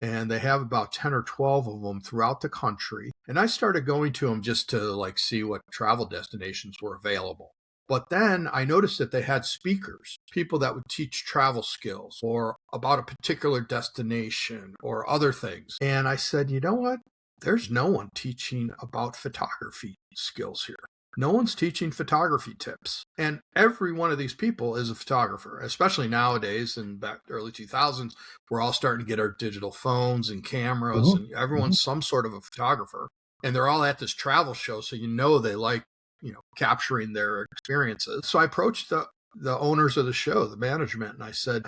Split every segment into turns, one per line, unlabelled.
and they have about 10 or 12 of them throughout the country. And I started going to them just to like see what travel destinations were available. But then I noticed that they had speakers, people that would teach travel skills or about a particular destination or other things. And I said, you know what? There's no one teaching about photography skills here. No one's teaching photography tips. And every one of these people is a photographer, especially nowadays and back early 2000s. We're all starting to get our digital phones and cameras, and everyone's some sort of a photographer. And they're all at this travel show, so they like, capturing their experiences. So I approached the owners of the show, the management, and I said,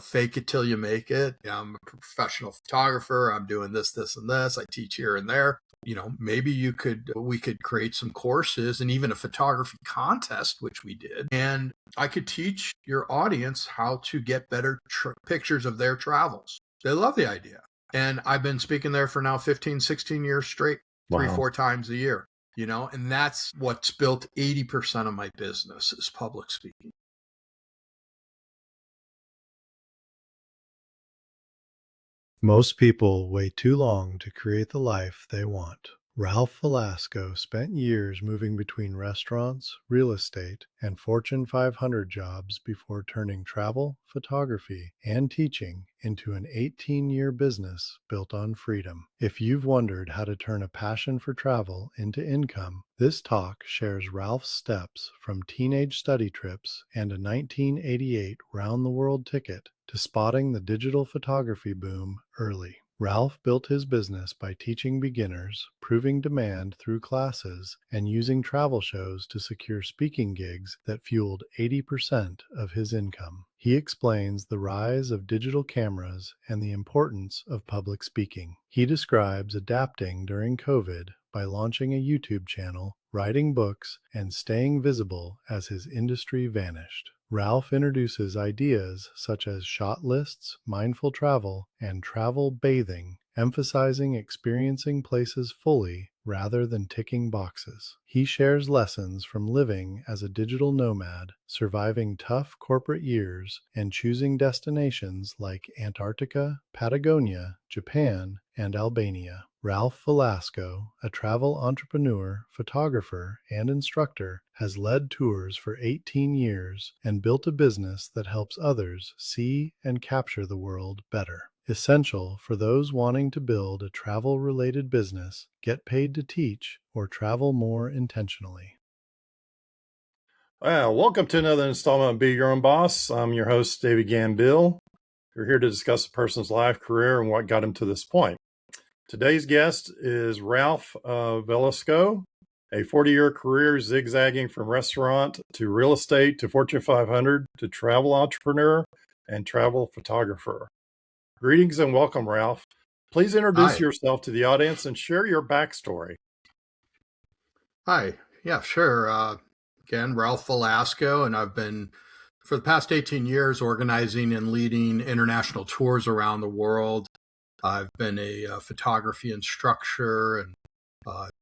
fake it till you make it. I'm a professional photographer. I'm doing this, this, and this. I teach here and there. Maybe we could create some courses and even a photography contest, which we did. And I could teach your audience how to get better pictures of their travels. They love the idea. And I've been speaking there for now 15, 16 years straight, 3-4 times a year, and that's what's built 80% of my business is public speaking.
Most people wait too long to create the life they want. Ralph Velasco spent years moving between restaurants, real estate, and Fortune 500 jobs before turning travel, photography, and teaching into an 18-year business built on freedom. If you've wondered how to turn a passion for travel into income, this talk shares Ralph's steps from teenage study trips and a 1988 round-the-world ticket to spotting the digital photography boom early. Ralph built his business by teaching beginners, proving demand through classes, and using travel shows to secure speaking gigs that fueled 80% of his income. He explains the rise of digital cameras and the importance of public speaking. He describes adapting during COVID by launching a YouTube channel, writing books, and staying visible as his industry vanished. Ralph introduces ideas such as shot lists, mindful travel, and travel bathing, emphasizing experiencing places fully rather than ticking boxes. He shares lessons from living as a digital nomad, surviving tough corporate years, and choosing destinations like Antarctica, Patagonia, Japan, and Albania. Ralph Velasco, a travel entrepreneur, photographer, and instructor, has led tours for 18 years and built a business that helps others see and capture the world better. Essential for those wanting to build a travel-related business, get paid to teach, or travel more intentionally.
Well, welcome to another installment of Be Your Own Boss. I'm your host, David Gambill. We're here to discuss a person's life, career, and what got him to this point. Today's guest is Ralph Velasco, a 40-year career zigzagging from restaurant to real estate to Fortune 500 to travel entrepreneur and travel photographer. Greetings and welcome, Ralph. Please introduce yourself to the audience and share your backstory.
Hi. Yeah, sure. Again, Ralph Velasco, and I've been, for the past 18 years, organizing and leading international tours around the world. I've been a photography instructor and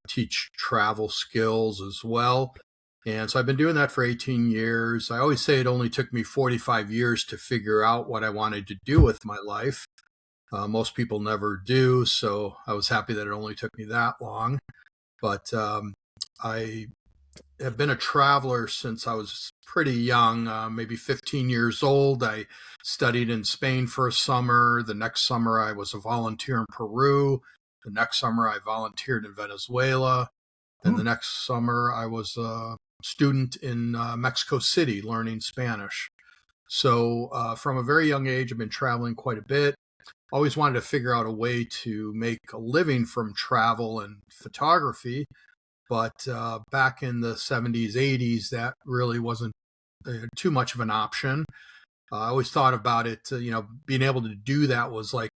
teach travel skills as well. And so I've been doing that for 18 years. I always say it only took me 45 years to figure out what I wanted to do with my life. Most people never do, so I was happy that it only took me that long. But I have been a traveler since I was pretty young, maybe 15 years old. I studied in Spain for a summer. The next summer, I was a volunteer in Peru. The next summer, I volunteered in Venezuela. And the next summer, I was a student in Mexico City learning Spanish. So from a very young age, I've been traveling quite a bit. Always wanted to figure out a way to make a living from travel and photography. But back in the 70s, 80s, that really wasn't too much of an option. I always thought about it, being able to do that was like,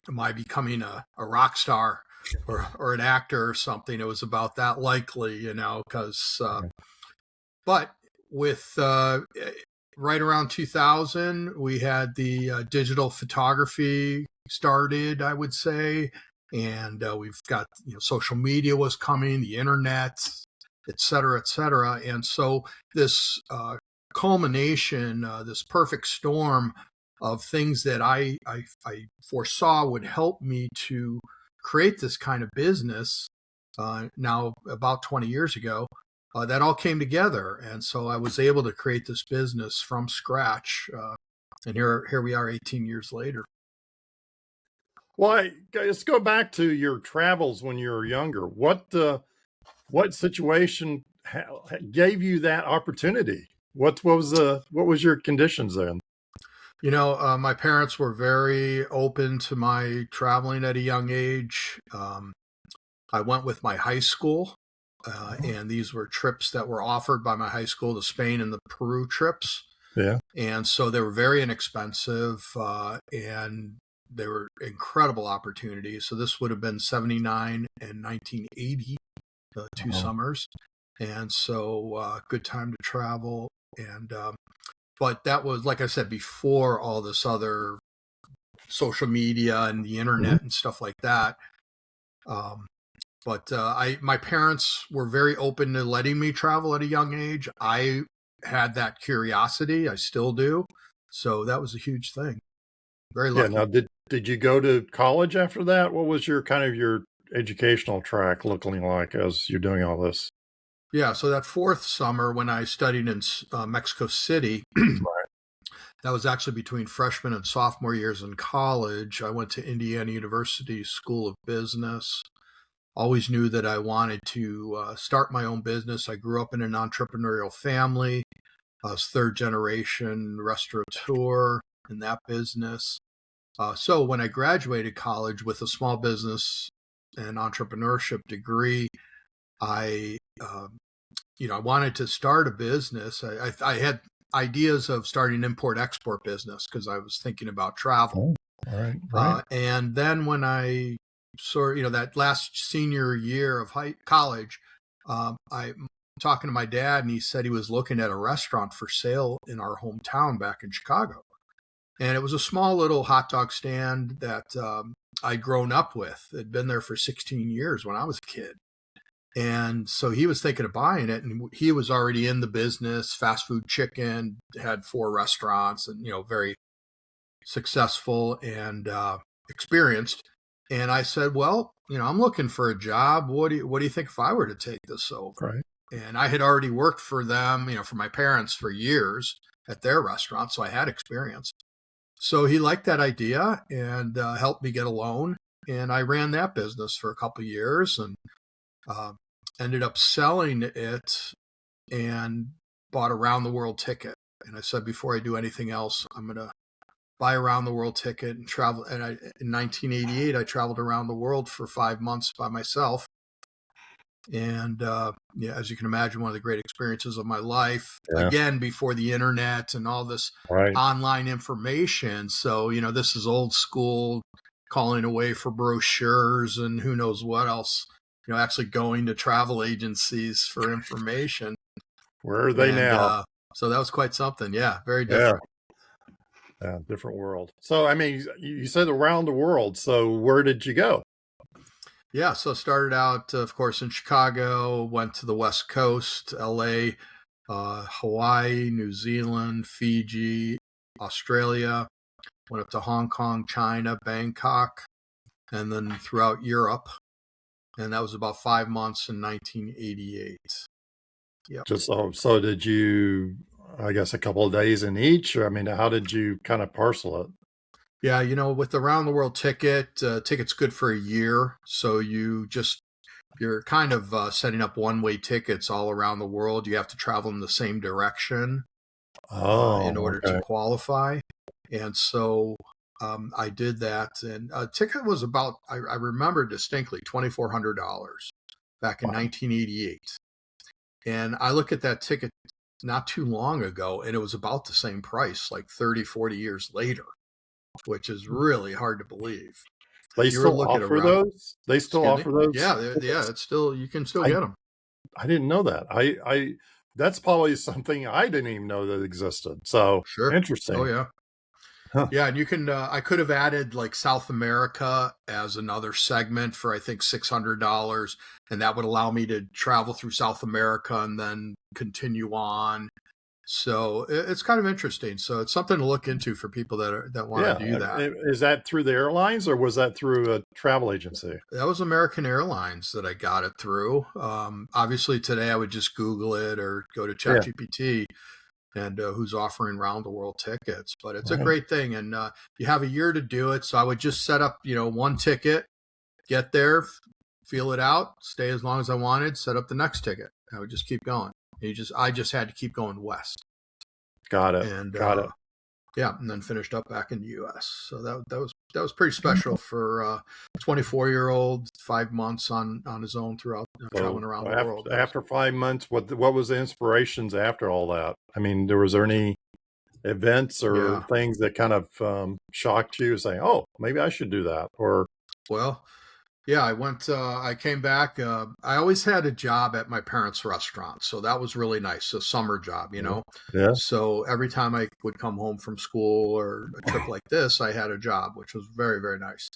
am I becoming a rock star or an actor or something? It was about that likely, because, but with right around 2000, we had the digital photography started, I would say. And we've got, social media was coming, the internet, et cetera, et cetera. And so this culmination, this perfect storm of things that I foresaw would help me to create this kind of business now about 20 years ago. That all came together. And so I was able to create this business from scratch. And here we are 18 years later.
Well, let's go back to your travels when you were younger. What situation gave you that opportunity? What was your conditions then?
My parents were very open to my traveling at a young age. I went with my high school, and these were trips that were offered by my high school, the Spain and the Peru trips.
Yeah.
And so they were very inexpensive, and they were incredible opportunities. So this would have been 79 and 1980, two summers. And so good time to travel. And but that was, like I said, before all this other social media and the internet and stuff like that. But my parents were very open to letting me travel at a young age. I had that curiosity. I still do. So that was a huge thing. Very lucky.
Yeah. Now, did you go to college after that? What was your educational track looking like as you're doing all this?
Yeah. So that fourth summer when I studied in Mexico City, that was actually between freshman and sophomore years in college. I went to Indiana University School of Business. Always knew that I wanted to start my own business. I grew up in an entrepreneurial family. I was third generation restaurateur in that business. So when I graduated college with a small business and entrepreneurship degree, I wanted to start a business. I had ideas of starting an import-export business because I was thinking about travel.
Oh, right.
And then when I that last senior year of college, I'm talking to my dad, and he said he was looking at a restaurant for sale in our hometown back in Chicago. And it was a small little hot dog stand that I'd grown up with. It'd been there for 16 years when I was a kid. And so he was thinking of buying it, and he was already in the business, fast food chicken, had 4 restaurants, and, very successful and experienced. And I said, well, I'm looking for a job. What do you think if I were to take this over?
Right.
And I had already worked for them, for my parents for years at their restaurant. So I had experience. So he liked that idea and helped me get a loan. And I ran that business for a couple of years and ended up selling it and bought a round the world ticket. And I said, before I do anything else, I'm going to buy a round the world ticket and travel. And in 1988, I traveled around the world for 5 months by myself. And as you can imagine, one of the great experiences of my life, again, before the internet and all this online information. So, this is old school, calling away for brochures and who knows what else, actually going to travel agencies for information.
Where are they now?
So that was quite something. Yeah, very different.
Yeah, different world. So, you said around the world. So where did you go?
Yeah, so started out, of course, in Chicago, went to the West Coast, LA, Hawaii, New Zealand, Fiji, Australia, went up to Hong Kong, China, Bangkok, and then throughout Europe. And that was about 5 months in 1988. Yeah.
So did you, I guess, a couple of days in each? Or, how did you kind of parcel it?
Yeah, with the round the world ticket's good for a year. So you're kind of setting up one-way tickets all around the world. You have to travel in the same direction in order to qualify. And so I did that. And a ticket was about, I remember distinctly, $2,400 back in 1988. And I look at that ticket not too long ago, and it was about the same price, like 30, 40 years later, which is really hard to believe.
They still offer those? They still offer those?
Yeah, you can still get them.
I didn't know that. That's probably something I didn't even know that existed. So interesting.
Oh yeah. Huh. Yeah, and you can. I could have added like South America as another segment for I think $600, and that would allow me to travel through South America and then continue on. So it's kind of interesting. So it's something to look into for people that want
Yeah.
to do that.
Is that through the airlines or was that through a travel agency?
That was American Airlines that I got it through. Obviously, today I would just Google it or go to
Yeah.
ChatGPT and who's offering round the world tickets. But it's a
Right.
great thing, and you have a year to do it. So I would just set up, one ticket, get there, feel it out, stay as long as I wanted, set up the next ticket. I would just keep going. I just had to keep going west,
Got it.
and
Got it.
yeah, and then finished up back in the U.S. So that was pretty special for a 24-year-old, 5 months on his own throughout traveling around the world.
After 5 months, what was the inspirations after all that? I mean, was there any events or things that kind of shocked you, saying, "Oh, maybe I should do that"? Or
Well, yeah, I came back. I always had a job at my parents' restaurant. So that was really nice. A summer job,
yeah,
So every time I would come home from school or a trip like this, I had a job, which was very, very nice.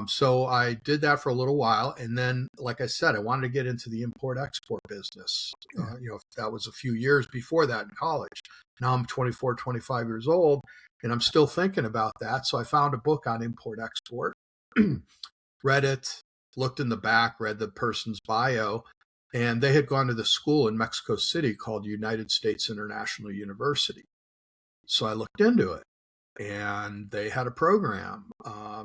So I did that for a little while. And then, like I said, I wanted to get into the import export business. That was a few years before that in college. Now I'm 24, 25 years old, and I'm still thinking about that. So I found a book on import export. Read it, looked in the back, read the person's bio, and they had gone to the school in Mexico City called United States International University. So I looked into it, and they had a program,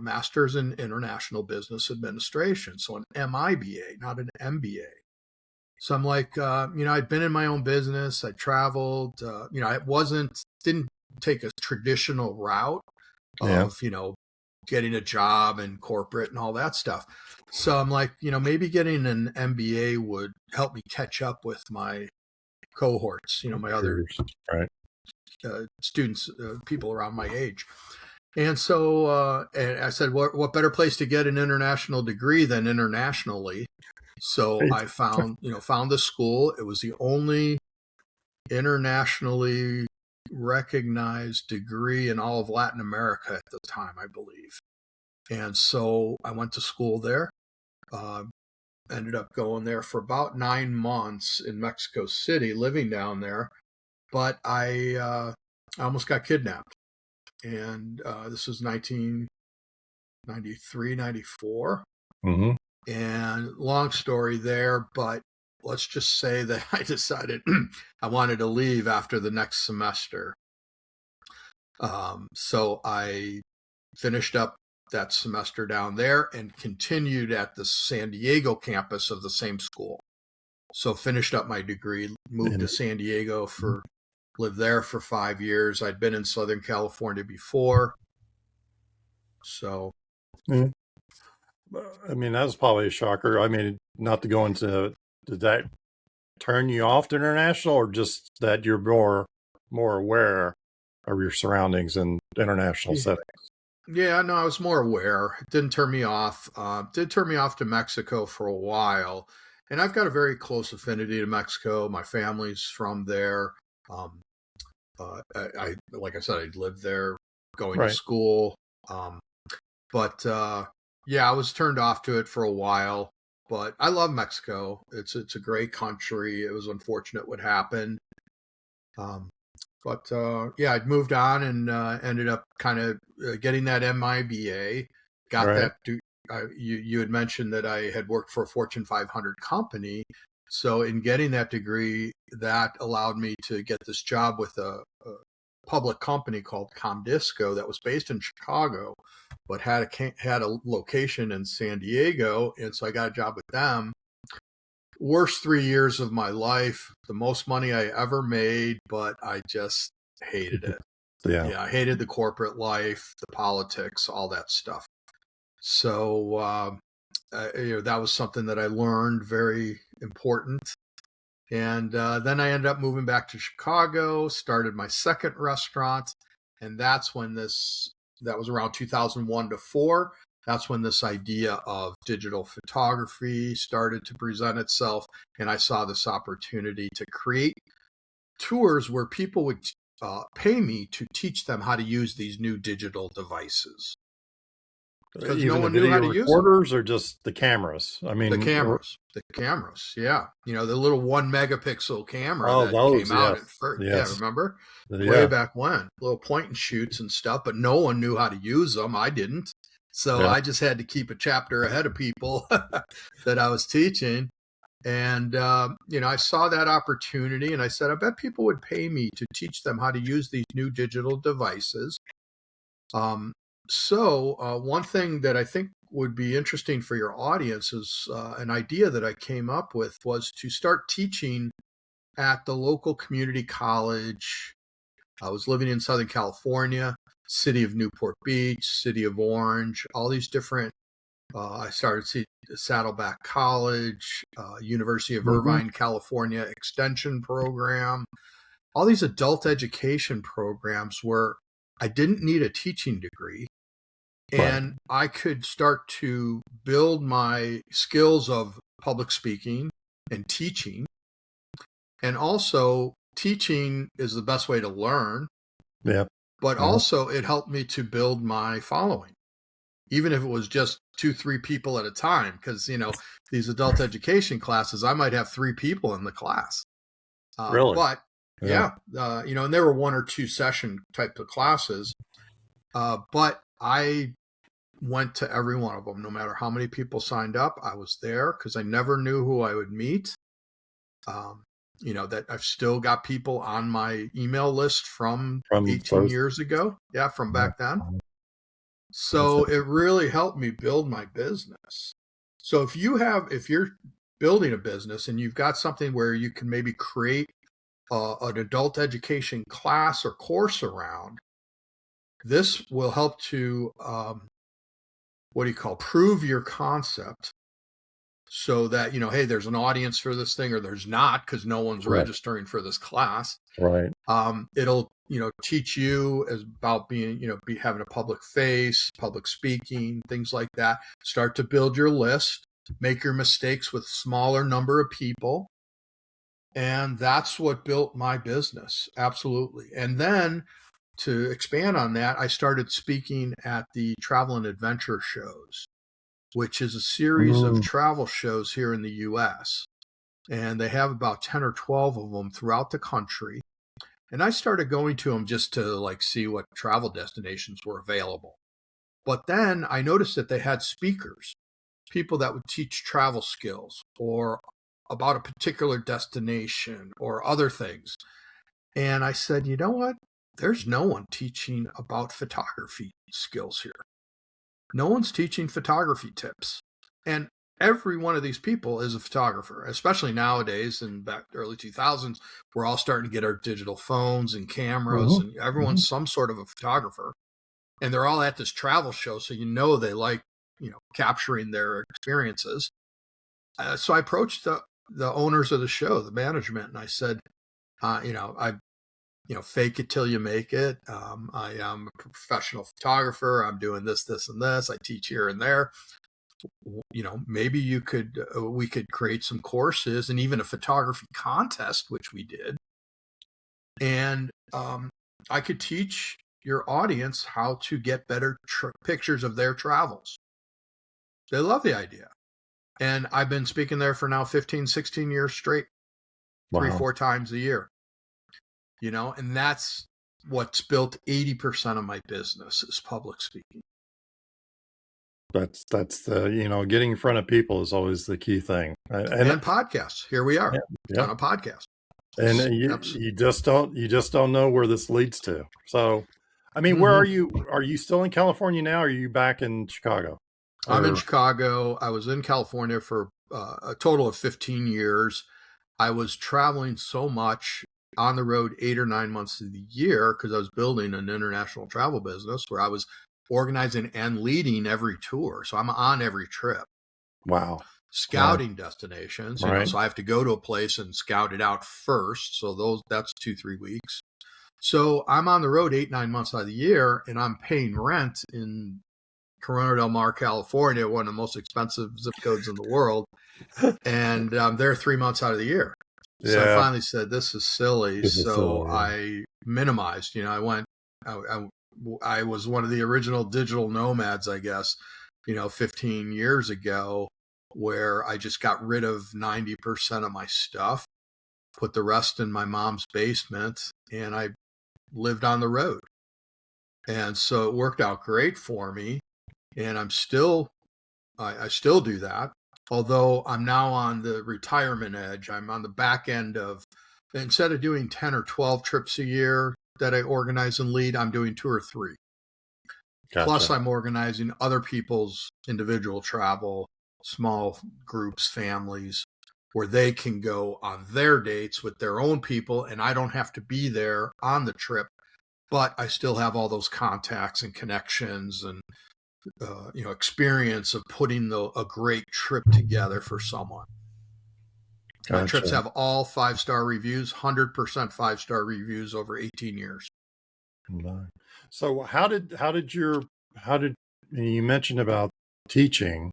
Master's in International Business Administration, so an MIBA, not an MBA. So I'm like, I'd been in my own business, I traveled, didn't take a traditional route
yeah,
of, getting a job and corporate and all that stuff. So I'm like, maybe getting an MBA would help me catch up with my cohorts, my other
right.
students, people around my age. And so and I said, what better place to get an international degree than internationally? So I found the school. It was the only internationally recognized degree in all of Latin America at the time, I believe. And so I went to school there, ended up going there for about 9 months in Mexico City, living down there. But I almost got kidnapped. And this was 1993, 94.
Mm-hmm.
And long story there, but let's just say that I decided I wanted to leave after the next semester. So I finished up that semester down there and continued at the San Diego campus of the same school. So finished up my degree, moved to San Diego lived there for 5 years. I'd been in Southern California before. So,
I mean, that was probably a shocker. I mean, not to go into, did that turn you off to international, or just that you're more aware of your surroundings in international settings?
Yeah, no, I was more aware. It didn't turn me off. Did turn me off to Mexico for a while. And I've got a very close affinity to Mexico. My family's from there. Like I said, I lived there, going to school. But yeah, I was turned off to it for a while. But I love Mexico. It's a great country. It was unfortunate what happened. But yeah, I'd moved on and ended up kind of getting that MIBA. Got that. You had mentioned that I had worked for a Fortune 500 company. So in getting that degree, that allowed me to get this job with a public company called Comdisco that was based in Chicago, but had a location in San Diego. And so I got a job with them. Worst 3 years of my life, the most money I ever made, but I just hated it. Yeah, I hated the corporate life, the politics, all that stuff. So, that was something that I learned, very important. And then I ended up moving back to Chicago, started my second restaurant. And that was around 2001 to 4. That's when this idea of digital photography started to present itself. And I saw this opportunity to create tours where people would pay me to teach them how to use these new digital devices. because no
Even the
one knew how
video
to use them.
recorders or just the cameras? I mean,
The cameras, yeah. The little 1 megapixel camera
oh,
that
those,
came out
yes,
at first. Yeah,
yes,
remember? Way
yeah,
back when, little point and shoots and stuff, but no one knew how to use them. I didn't. So
yeah.
I just had to keep a chapter ahead of people that I was teaching. And, I saw that opportunity and I said, I bet people would pay me to teach them how to use these new digital devices. One thing that I think would be interesting for your audience is an idea that I came up with was to start teaching at the local community college. I was living in Southern California, city of Newport Beach, city of Orange, all these different. I started Saddleback College, University of
Mm-hmm.
Irvine, California Extension Program, all these adult education programs where I didn't need a teaching degree. And I could start to build my skills of public speaking and teaching. And also, teaching is the best way to learn.
Yeah.
But also, it helped me to build my following, even if it was just 2-3 people at a time. Because, these adult education classes, I might have 3 people in the class.
Really?
But, yeah, and there were 1 or 2 session type of classes. But I went to every one of them, no matter how many people signed up. I was there because I never knew who I would meet. That I've still got people on my email list from 18 years ago. Yeah, from back then. So it really helped me build my business. So if you're building a business and you've got something where you can maybe create an adult education class or course around, this will help to prove your concept, so that, hey, there's an audience for this thing, or there's not, because no one's registering for this class.
Right.
It'll, teach you about being, having a public face, public speaking, things like that. Start to build your list, make your mistakes with smaller number of people. And that's what built my business. Absolutely. And then to expand on that, I started speaking at the Travel and Adventure shows, which is a series of travel shows here in the U.S. And they have about 10 or 12 of them throughout the country. And I started going to them just to see what travel destinations were available. But then I noticed that they had speakers, people that would teach travel skills or about a particular destination or other things. And I said, you know what? There's no one teaching about photography skills here. No one's teaching photography tips. And every one of these people is a photographer, especially nowadays. And back early 2000s, we're all starting to get our digital phones and cameras, and everyone's some sort of a photographer. And they're all at this travel show, so they like, capturing their experiences. So I approached the owners of the show, the management, and I said, fake it till you make it. I am a professional photographer. I'm doing this, and this. I teach here and there. Maybe we could create some courses and even a photography contest, which we did. And I could teach your audience how to get better pictures of their travels. They love the idea. And I've been speaking there for now 15, 16 years straight, 3-4 times a year. And that's what's built 80% of my business is public speaking.
That's the, getting in front of people is always the key thing.
And podcasts. Here we are on a podcast.
And you just don't know where this leads to. So, I mean, where are you? Are you still in California now? Or are you back in Chicago?
I'm in Chicago. I was in California for a total of 15 years. I was traveling so much on the road 8 or 9 months of the year because I was building an international travel business where I was organizing and leading every tour. So I'm on every trip.
Wow.
Scouting destinations. So I have to go to a place and scout it out first. So that's 2-3 weeks. So I'm on the road 8-9 months out of the year, and I'm paying rent in Corona del Mar, California, one of the most expensive zip codes in the world. And I'm there 3 months out of the year. So I finally said, this is silly. I minimized, I I was one of the original digital nomads, I guess, 15 years ago, where I just got rid of 90% of my stuff, put the rest in my mom's basement, and I lived on the road. And so it worked out great for me. And I still do that. Although I'm now on the retirement edge, I'm on the back end of, instead of doing 10 or 12 trips a year that I organize and lead, I'm doing 2 or 3.
Gotcha.
Plus, I'm organizing other people's individual travel, small groups, families, where they can go on their dates with their own people, and I don't have to be there on the trip, but I still have all those contacts and connections and experience of putting a great trip together for someone.
Gotcha.
My trips have all 5-star reviews, 100% 5-star reviews over 18 years.
So how did you mentioned about teaching?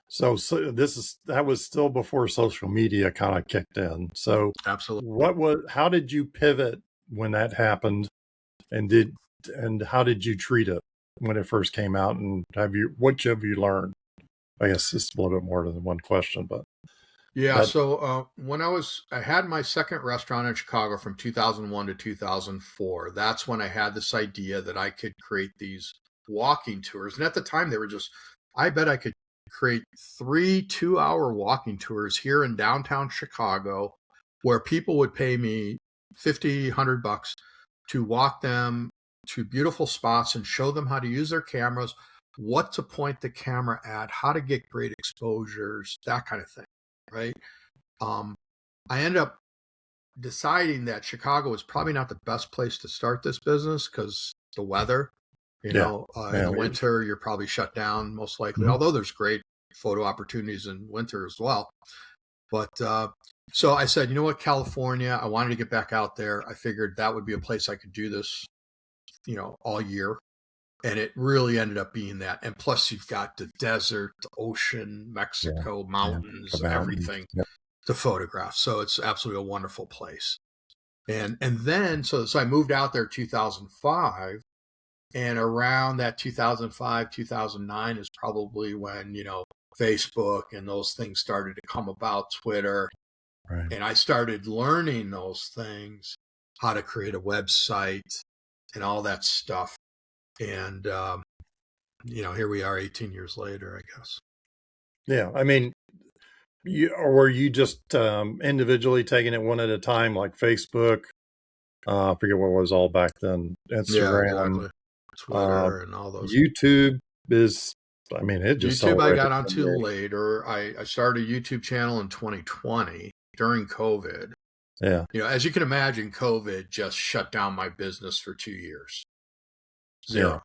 So that was still before social media kind of kicked in. So
absolutely,
how did you pivot when that happened, and how did you treat it when it first came out, and what have you learned? I guess it's a little bit more than one question, but
yeah. So when I had my second restaurant in Chicago from 2001 to 2004. That's when I had this idea that I could create these walking tours, and at the time they were I bet I could create 3 2-hour walking tours here in downtown Chicago, where people would pay me $50-$100 to walk them to beautiful spots and show them how to use their cameras, what to point the camera at, how to get great exposures, that kind of thing, right? I ended up deciding that Chicago was probably not the best place to start this business because the weather, in the winter, you're probably shut down most likely, although there's great photo opportunities in winter as well. But so I said, you know what, California, I wanted to get back out there. I figured that would be a place I could do this, all year. And it really ended up being that. And plus you've got the desert, the ocean, Mexico, mountains, everything to photograph. So it's absolutely a wonderful place. And then, so I moved out there 2005. And around that 2005, 2009 is probably when, Facebook and those things started to come about, Twitter.
Right.
And I started learning those things, how to create a website and all that stuff. And, here we are 18 years later, I guess.
Yeah. I mean, were you just individually taking it one at a time, like Facebook? I forget what it was all back then. Instagram.
Yeah, exactly. Twitter and all those.
YouTube is, it just
YouTube I got onto later. I started a YouTube channel in 2020 during COVID.
Yeah.
As you can imagine, COVID just shut down my business for 2 years. Zero.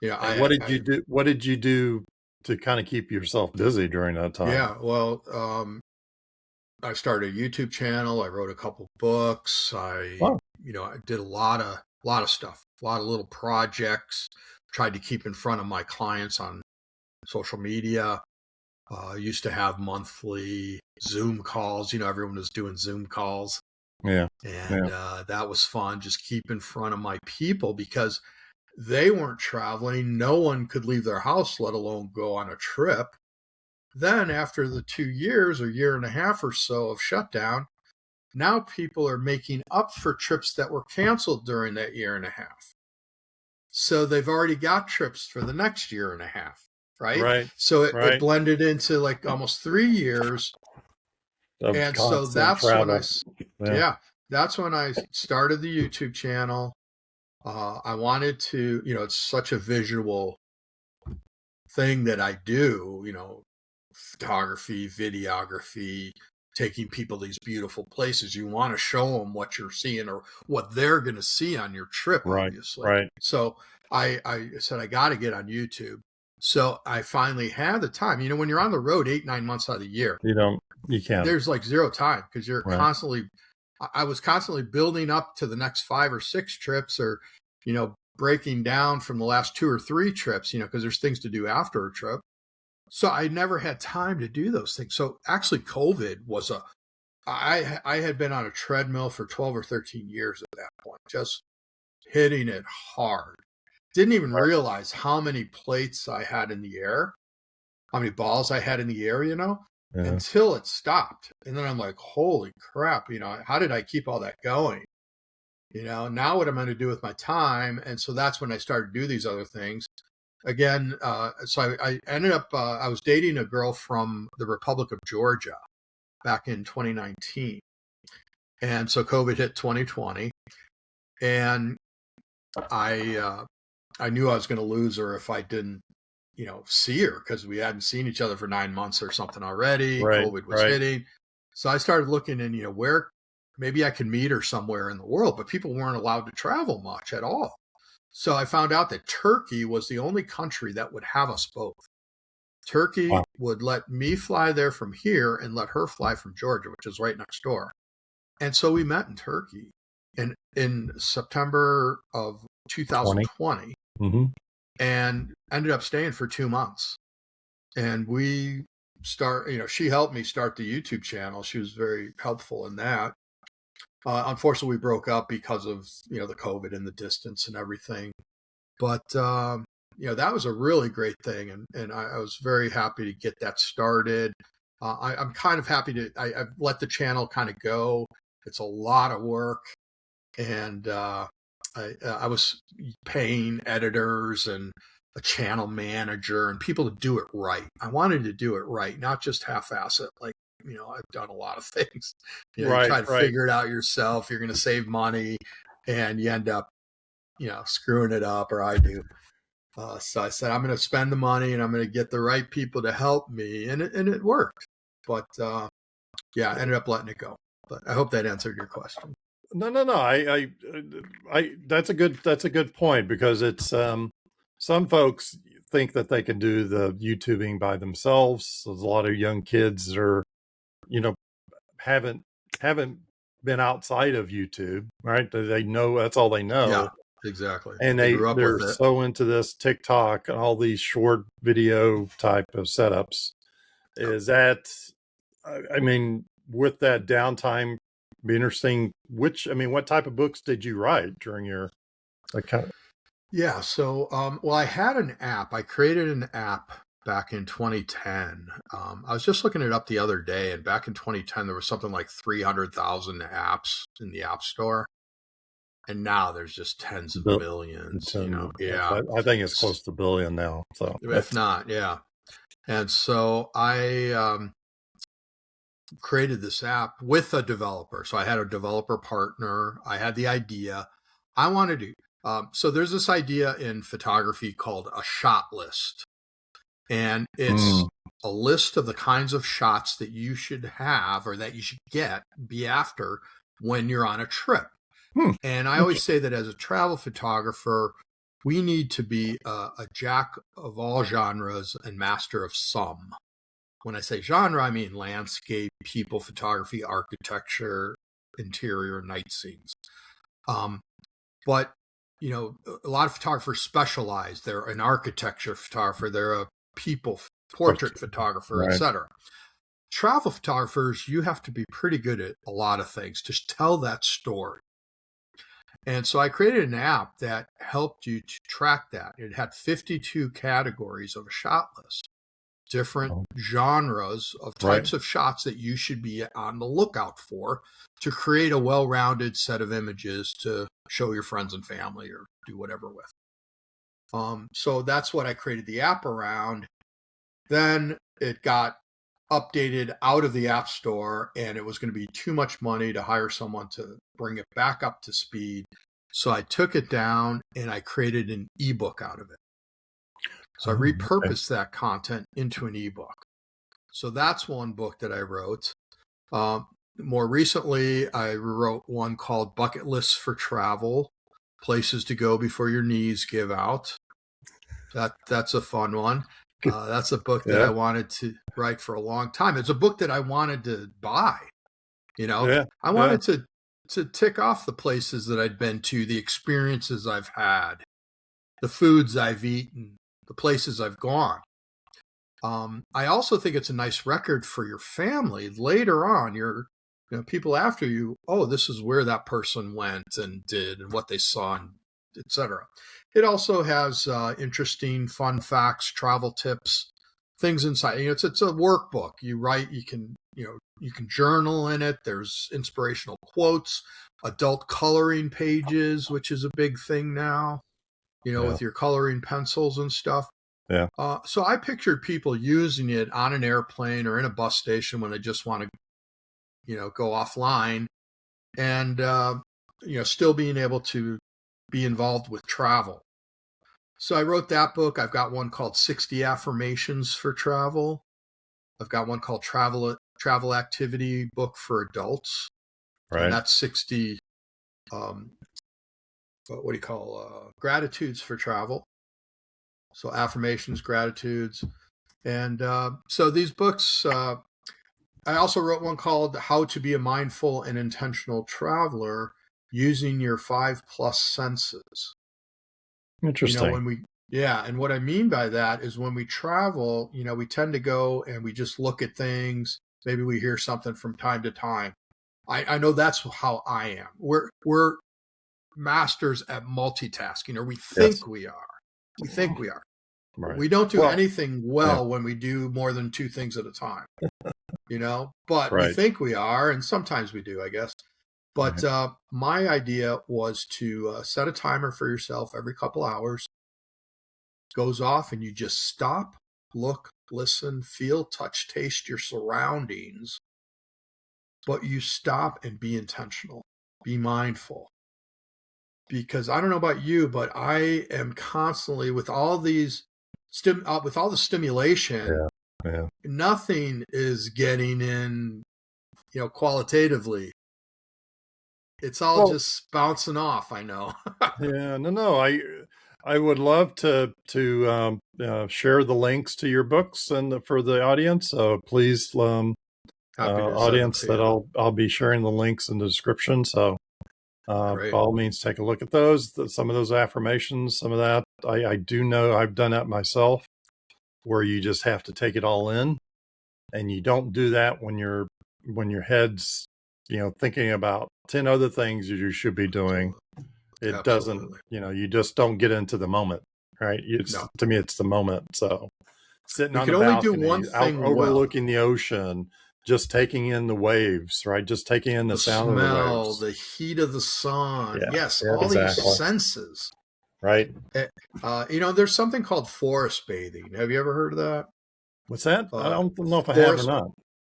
Yeah. What did you do to kind of keep yourself busy during that time?
Yeah. Well, I started a YouTube channel. I wrote a couple books. I did a lot of stuff, a lot of little projects, tried to keep in front of my clients on social media. Used to have monthly Zoom calls. Everyone was doing Zoom calls.
Yeah.
And that was fun. Just keep in front of my people because they weren't traveling. No one could leave their house, let alone go on a trip. Then after the 2 years or year and a half or so of shutdown, now people are making up for trips that were canceled during that year and a half. So they've already got trips for the next year and a half, right?
Right.
So it blended into like almost 3 years. And so that's travel. That's when I started the YouTube channel. I wanted to, it's such a visual thing that I do, photography, videography, taking people to these beautiful places. You want to show them what you're seeing or what they're going to see on your trip, obviously.
Right.
So I said, I got to get on YouTube. So I finally had the time. When you're on the road 8-9 months out of the year,
you can't.
There's like zero time because you're constantly. I was constantly building up to the next 5 or 6 trips, or breaking down from the last 2 or 3 trips. Because there's things to do after a trip. So I never had time to do those things. So actually, COVID was I had been on a treadmill for 12 or 13 years at that point, just hitting it hard. didn't even realize how many plates I had in the air, how many balls I had in the air,
Yeah.
until it stopped. And then I'm like, holy crap, how did I keep all that going? Now what am I going to do with my time? And so that's when I started to do these other things. Again, so I ended up, I was dating a girl from the Republic of Georgia back in 2019. And so COVID hit 2020. And I knew I was going to lose her if I didn't, see her, because we hadn't seen each other for 9 months or something already.
Right,
COVID was
right.
hitting. So I started looking in, where maybe I can meet her somewhere in the world, but people weren't allowed to travel much at all. So I found out that Turkey was the only country that would have us both. Turkey
Wow.
would let me fly there from here and let her fly from Georgia, which is right next door. And so we met in Turkey in September of 2020
Mm-hmm.
and ended up staying for 2 months. And she helped me start the YouTube channel. She was very helpful in that. Unfortunately, we broke up because of, the COVID and the distance and everything. But, that was a really great thing. And I was very happy to get that started. I'm kind of happy I've let the channel kind of go. It's a lot of work. And I was paying editors and a channel manager and people to do it right. I wanted to do it right, not just half-ass it. Like, I've done a lot of things. You try to figure it out yourself. You're going to save money, and you end up, screwing it up, or I do. So I said, I'm going to spend the money, and I'm going to get the right people to help me, and it worked. But I ended up letting it go. But I hope that answered your question.
No. That's a good point, because it's some folks think that they can do the YouTubing by themselves. There's a lot of young kids that are, haven't been outside of YouTube, right? They know that's all they know.
Yeah, exactly.
And they're so into this TikTok and all these short video type of setups. Is that, I mean, with that downtime, be interesting. What type of books did you write during your account?
Yeah. So, I had an app. I created an app back in 2010. I was just looking it up the other day, and back in 2010, there was something like 300,000 apps in the App Store. And now there's just tens of billions, Yeah.
I think it's close to a billion now. So
if not, yeah. And so I created this app with a developer. So I had a developer partner. I had the idea. I wanted to. So there's this idea in photography called a shot list. And it's a list of the kinds of shots that you should have, or that you should be after when you're on a trip. And I always say that as a travel photographer, we need to be a jack of all genres and master of some. When I say genre, I mean landscape, people photography, architecture, interior, night scenes. But, a lot of photographers specialize. They're an architecture photographer. They're a people portrait photographer,
right,
etc. Travel photographers, you have to be pretty good at a lot of things to tell that story. And so I created an app that helped you to track that. It had 52 categories of a shot list, different genres of types of shots that you should be on the lookout for to create a well-rounded set of images to show your friends and family or do whatever with. So that's what I created the app around. Then it got updated out of the App Store, and it was going to be too much money to hire someone to bring it back up to speed. So I took it down and I created an ebook out of it. So I repurposed that content into an ebook. So that's one book that I wrote. More recently, I wrote one called Bucket Lists for Travel, Places to Go Before Your Knees Give Out. That's a fun one. That's a book that I wanted to write for a long time. It's a book that I wanted to buy. I wanted to tick off the places that I'd been to, the experiences I've had, the foods I've eaten, the places I've gone. I also think it's a nice record for your family. Later on, people after you, oh, this is where that person went and did and what they saw and etc. It also has interesting, fun facts, travel tips, things inside. It's a workbook. You write, you can journal in it. There's inspirational quotes, adult coloring pages, which is a big thing now.
Yeah.
With your coloring pencils and stuff.
Yeah.
So I pictured people using it on an airplane or in a bus station when they just want to, go offline, and still being able to be involved with travel. So I wrote that book. I've got one called 60 Affirmations for Travel. I've got one called Travel Activity Book for Adults.
Right.
And that's 60, gratitudes for travel. So affirmations, gratitudes. And so these books, I also wrote one called How to Be a Mindful and Intentional Traveler Using Your 5+ Senses.
Interesting.
And what I mean by that is when we travel, we tend to go and we just look at things. Maybe we hear something from time to time. I know that's how I am. We're masters at multitasking, or we think we are. We think we are.
Right.
We don't do anything well when we do more than 2 things at a time, but we think we are, and sometimes we do, I guess. But my idea was to set a timer for yourself every couple hours. Goes off and you just stop, look, listen, feel, touch, taste your surroundings. But you stop and be intentional, be mindful. Because I don't know about you, but I am constantly with all these with all the stimulation, nothing is getting in, qualitatively. It's all just bouncing off. I know.
Yeah, no. I would love to share the links to your books and for the audience. So please, audience, that I'll be sharing the links in the description. So by all means, take a look at those. Some of those affirmations, some of that I do know. I've done that myself, where you just have to take it all in, and you don't do that when your head's thinking about 10 other things you should be doing. It
Absolutely.
doesn't, you just don't get into the moment, right? To me, it's the moment. So sitting on the balcony, overlooking the ocean, just taking in the waves, right? Just taking in the sound of the waves,
the heat of the sun.
Yeah,
yes, all these senses.
Right.
There's something called forest bathing. Have you ever heard of that?
What's that? I don't know if I have or not.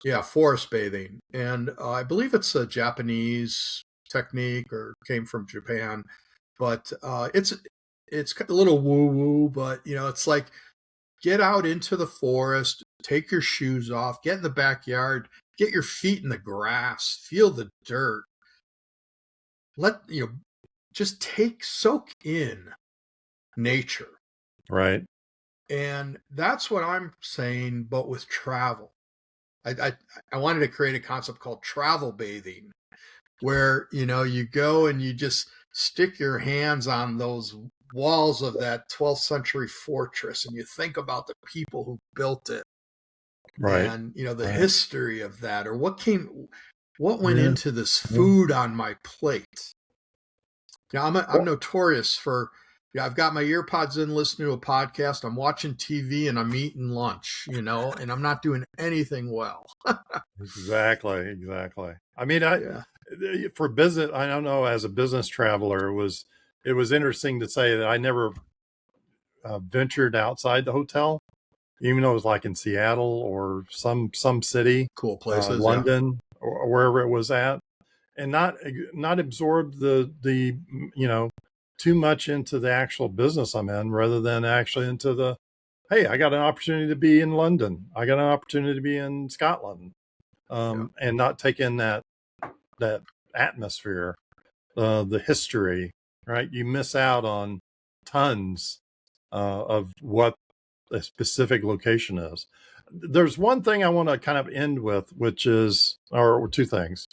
Yeah, forest bathing. And I believe it's a Japanese technique, or came from Japan. But it's a little woo-woo, but, it's like, get out into the forest, take your shoes off, get in the backyard, get your feet in the grass, feel the dirt. Just soak in nature.
Right.
And that's what I'm saying, but with travel. I wanted to create a concept called travel bathing, where, you go and you just stick your hands on those walls of that 12th century fortress, and you think about the people who built it.
Right.
And, the history of that, or what went into this food on my plate. I'm notorious for, I've got my earpods in, listening to a podcast, I'm watching TV, and I'm eating lunch, and I'm not doing anything well.
Exactly. I mean, for business, I don't know, as a business traveler, it was interesting to say that I never ventured outside the hotel, even though it was like in Seattle or some city,
cool places,
London, or wherever it was at, and not absorb the too much into the actual business I'm in, rather than actually into the, hey, I got an opportunity to be in London, I got an opportunity to be in Scotland, and not take in that atmosphere, the history, right? You miss out on tons of what a specific location is. There's one thing I want to kind of end with, which is, or 2 things.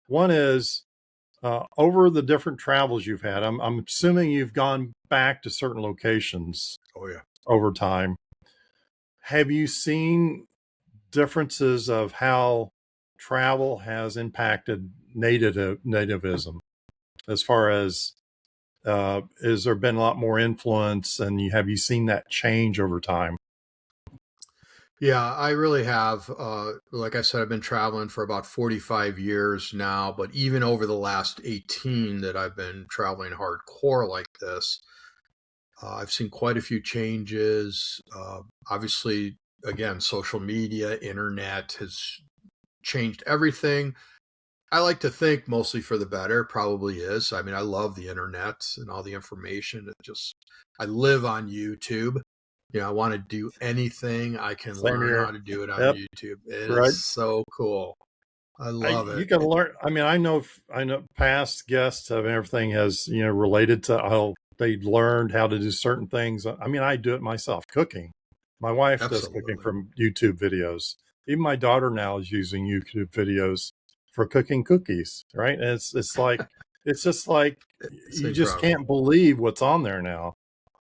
One is, over the different travels you've had, I'm assuming you've gone back to certain locations.
Oh yeah.
Over time. Have you seen differences of how travel has impacted nativism, as far as Has there been a lot more influence, and have you seen that change over time?
Yeah, I really have. Like I said, I've been traveling for about 45 years now, but even over the last 18 that I've been traveling hardcore like this, I've seen quite a few changes. Obviously, again, social media, internet has changed everything. I like to think mostly for the better, probably is. I mean, I love the internet and all the information. I live on YouTube. I want to do anything. I can
Same
learn how
here.
to do it on
Yep.
YouTube. It is
Right.
so cool. I love
You
it.
can learn. I mean, I know past guests of everything has, related to how they learned how to do certain things. I mean, I do it myself, cooking. My wife does cooking
Absolutely.
from YouTube videos. Even my daughter now is using YouTube videos for cooking cookies, right? And it's just like,
It's
you just
incredible.
can't believe what's on there now.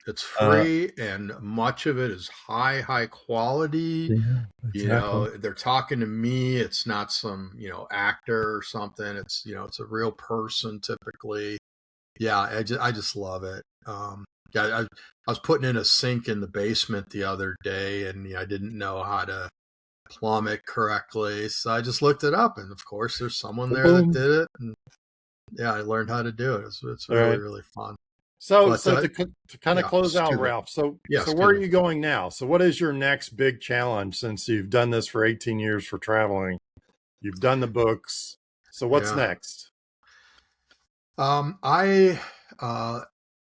It's
Uh,
free and much of it is high quality.
yeah, exactly.
They're talking to me. It's not some, actor or something. It's a real person typically. Yeah, I just love it. Yeah, I was putting in a sink in the basement the other day, and I didn't know how to plumb it correctly, so I just looked it up, and of course, there's someone
Boom,
there that
boom.
did it, and yeah, I learned how to do it. It's
All
really
right.
really fun.
So,
But
to kind of
yeah,
close out,
excuse me.
Ralph. So,
Yeah,
where
excuse
are
me.
you going now? So, what is your next big challenge since you've done this for 18 years for traveling? You've done the books. So, what's
Yeah.
next?
I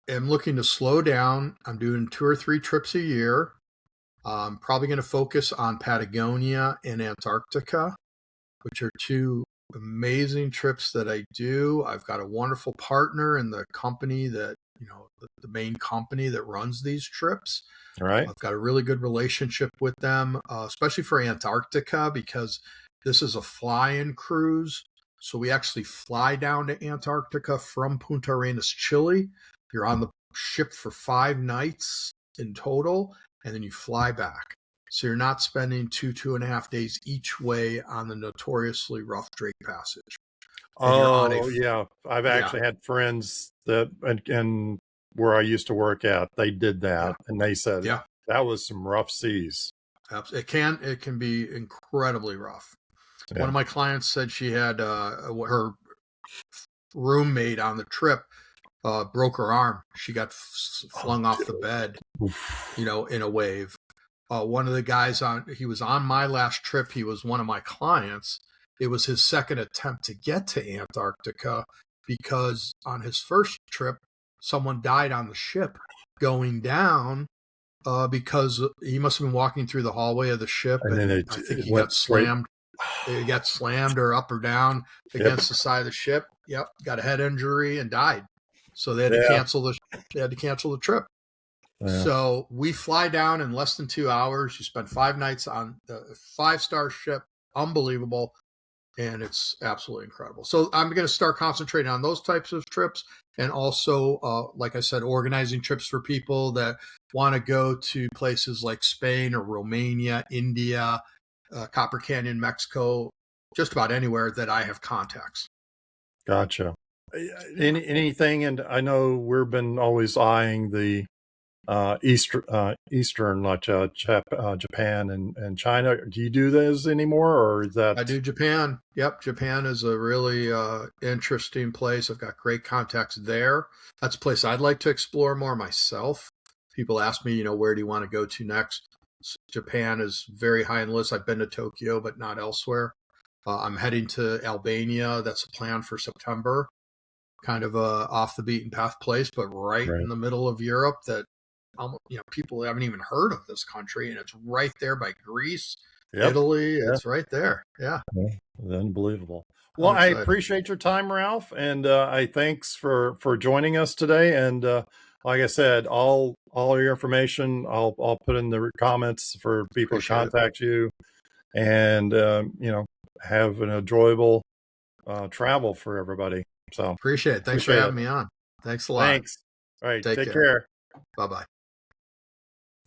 am looking to slow down. I'm doing 2 or 3 trips a year. I'm probably going to focus on Patagonia and Antarctica, which are two amazing trips that I do. I've got a wonderful partner in the company that, the main company that runs these trips.
All right.
I've got a really good relationship with them, especially for Antarctica, because this is a fly-in cruise. So we actually fly down to Antarctica from Punta Arenas, Chile. You're on the ship for 5 nights in total, and then you fly back. So you're not spending 2.5 days each way on the notoriously rough Drake Passage. And you're on
Oh, yeah. I've
yeah,
actually had friends that, and where I used to work at, they did
yeah,
that, and they said
yeah.
that was some rough seas.
It can be incredibly rough. One
Yeah.
of my clients said she had her roommate on the trip broke her arm. She got
Oh,
flung off the bed,
oof.
in a wave. One of the guys he was on my last trip. He was one of my clients. It was his second attempt to get to Antarctica because on his first trip, someone died on the ship going down because he must have been walking through the hallway of the ship,
And then
and
it,
I think
it
he
went
got
straight.
slammed. He got slammed or up or down
Yep.
against the side of the ship. Yep, got a head injury and died. So they had to
Yeah.
cancel the trip.
Yeah.
So we fly down in less than 2 hours. You spend 5 nights on a 5-star ship, unbelievable, and it's absolutely incredible. So I'm going to start concentrating on those types of trips, and also, like I said, organizing trips for people that want to go to places like Spain or Romania, India, Copper Canyon, Mexico, just about anywhere that I have contacts.
Gotcha. Anything, and I know we've been always eyeing the Eastern, like Japan and China. Do you do those anymore, or is that?
I do Japan. Yep, Japan is a really interesting place. I've got great contacts there. That's a place I'd like to explore more myself. People ask me, where do you want to go to next? Japan is very high on the list. I've been to Tokyo, but not elsewhere. I'm heading to Albania. That's a plan for September. Kind of a off the beaten path place, but right
Right.
in the middle of Europe that people haven't even heard of this country, and it's right there by Greece,
Yep.
Italy.
Yeah.
It's right there. Yeah,
Unbelievable. Well,
I'm
I
excited.
appreciate your time, Ralph, and I thanks for joining us today. And like I said, all your information I'll put in the comments for people to
Appreciate it.
contact you, and have an enjoyable travel for everybody. So
Appreciate it. Thanks for
appreciate it.
having me on. Thanks a lot.
Thanks. All right.
Take
Take
care.
care.
Bye bye.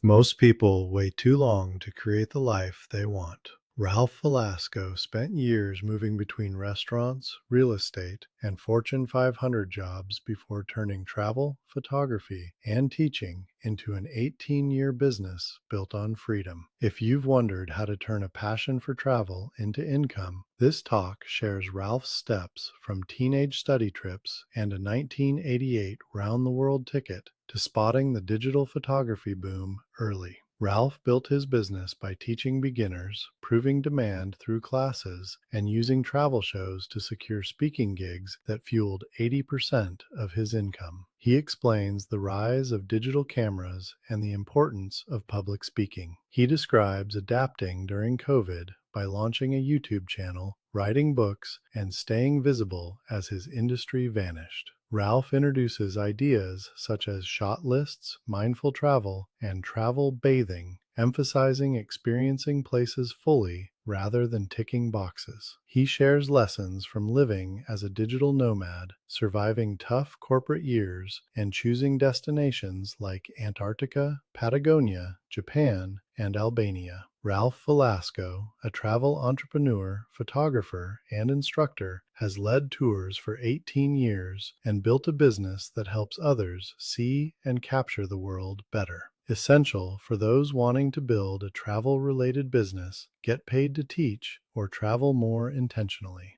Most people wait too long to create the life they want. Ralph Velasco spent years moving between restaurants, real estate, and Fortune 500 jobs before turning travel, photography, and teaching into an 18-year business built on freedom. If you've wondered how to turn a passion for travel into income, this talk shares Ralph's steps from teenage study trips and a 1988 round-the-world ticket to spotting the digital photography boom early. Ralph built his business by teaching beginners, proving demand through classes, and using travel shows to secure speaking gigs that fueled 80% of his income. He explains the rise of digital cameras and the importance of public speaking. He describes adapting during COVID by launching a YouTube channel, writing books, and staying visible as his industry vanished. Ralph introduces ideas such as shot lists, mindful travel, and travel bathing, emphasizing experiencing places fully rather than ticking boxes. He shares lessons from living as a digital nomad, surviving tough corporate years, and choosing destinations like Antarctica, Patagonia, Japan, and Albania. Ralph Velasco, a travel entrepreneur, photographer, and instructor, has led tours for 18 years and built a business that helps others see and capture the world better. Essential for those wanting to build a travel-related business, get paid to teach, or travel more intentionally.